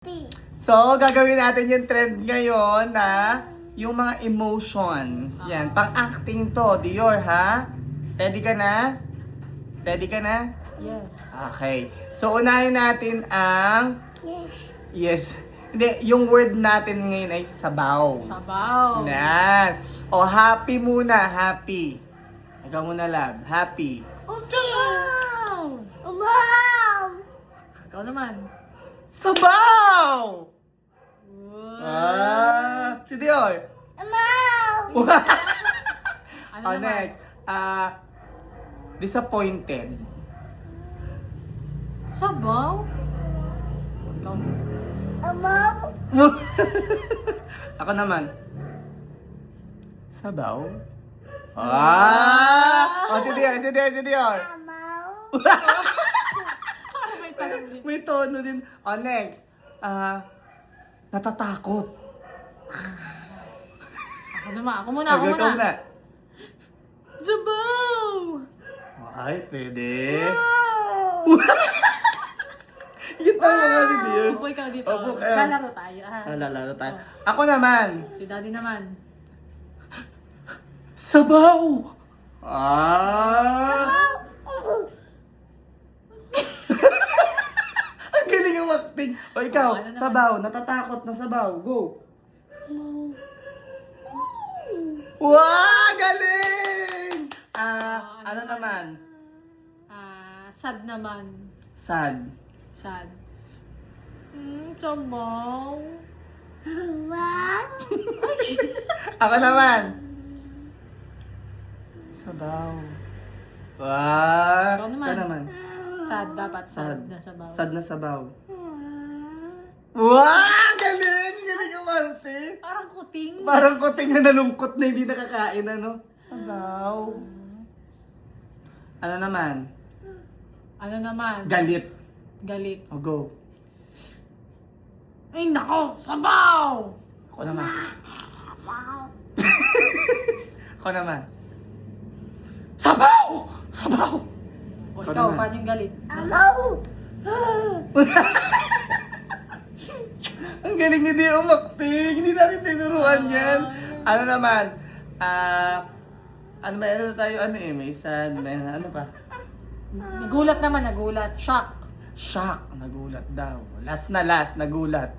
So, gagawin natin yung trend ngayon na yung mga emotions. Yan, pang-acting to. Dior, ha? Ready ka na? Ready ka na? Yes. Okay. So, unahin natin ang... Yes. Yes. Hindi, yung word natin ngayon ay sabaw. Sabaw. Yan. O, happy muna. Happy. Ikaw muna, love. Happy. Sabaw. Wow! Ikaw naman. Sabaw! Wow. Si Dior. Wow! Ano Oh, naman? next. Disappointed. Sabaw? Ikaw. Wow! Ako naman. Sabaw? Oh, si Dior, si Dior, si Dior. Wow! Parang may tanong din. May tono din. Oh, next. Natatakot. Ako naman. Ako muna. Ako Ikaw muna. Sabaw! Ay, pwede. Yung tawa nga si Dior. Opo, ikaw dito. Opo, kayo. Lalaro tayo. Ha? Lalaro tayo. Ako naman. Si daddy naman. Sabaw! Ang galing ang acting. O ikaw, Oh, ano naman? sabaw, natatakot na sabaw. Go. Wow, galing! Ano naman? Sad naman. Sad. Sad. Sabaw. Wow! Ako naman. Sabaw. Wow. Ikaw naman. Ikaw naman. Sad dapat. Sad Sad. na sabaw. Sad na sabaw. Wow! Galing! Galing ang Marte. Parang kuting. Parang kuting na nalungkot na hindi nakakain, ano? Sabaw. Ano naman? Ano naman? Galit. Galit. O, go. Ay, nako! Sabaw! Ako naman. Wow! Ako naman. Sabaw! Sabaw! O Ikaw ikaw, naman. paano yung galit? Wow! Ang galing ni Dio umakting. Hindi natin tinuruan yan. Ano naman? Ano ba? Ano tayo? Ano eh? May sad. May ano pa? Nagulat naman, nagulat. Shock. Shock. Nagulat daw. Last na last. Nagulat.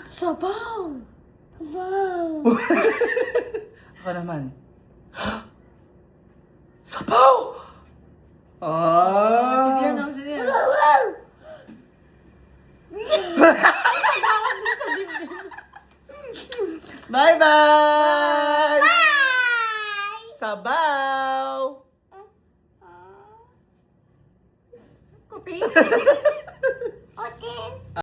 Sabaw! Wow! Ako naman. Sabaw! Oh! Sige na, sige na. Wow! Tawag din sa dibdib. Bye-bye! Bye! Sabaw! Kuting.